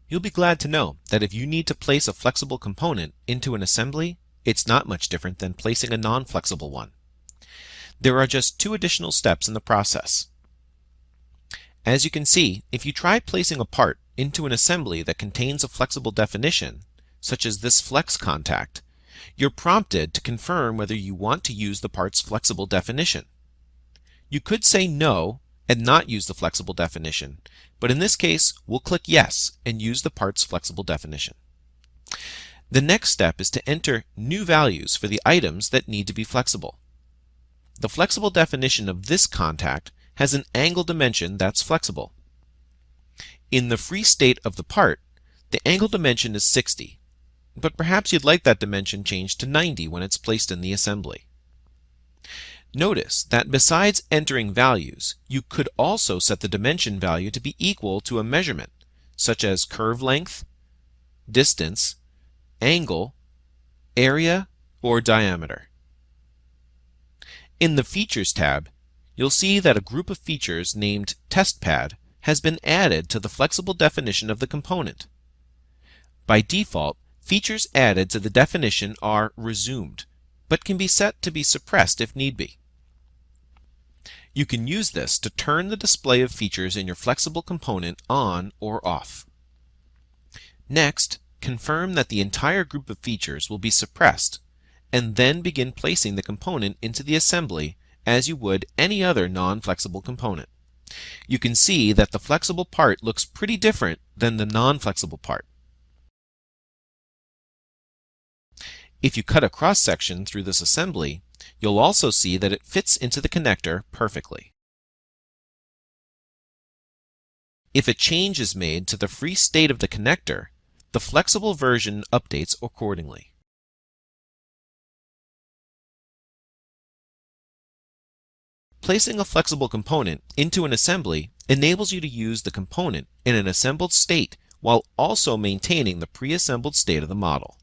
You'll be glad to know that if you need to place a flexible component into an assembly, it's not much different than placing a non-flexible one. There are just two additional steps in the process. As you can see, if you try placing a part into an assembly that contains a flexible definition, such as this flex contact, you're prompted to confirm whether you want to use the part's flexible definition. You could say no and not use the flexible definition, but in this case, we'll click yes and use the part's flexible definition. The next step is to enter new values for the items that need to be flexible. The flexible definition of this contact has an angle dimension that's flexible. In the free state of the part, the angle dimension is 60, but perhaps you'd like that dimension changed to 90 when it's placed in the assembly. Notice that besides entering values, you could also set the dimension value to be equal to a measurement, such as curve length, distance, angle, area, or diameter. In the Features tab, you'll see that a group of features named Test Pad has been added to the flexible definition of the component. By default, features added to the definition are resumed, but can be set to be suppressed if need be. You can use this to turn the display of features in your flexible component on or off. Next, confirm that the entire group of features will be suppressed, and then begin placing the component into the assembly as you would any other non-flexible component. You can see that the flexible part looks pretty different than the non-flexible part. If you cut a cross-section through this assembly, you'll also see that it fits into the connector perfectly. If a change is made to the free state of the connector, the flexible version updates accordingly. Placing a flexible component into an assembly enables you to use the component in an assembled state while also maintaining the pre-assembled state of the model.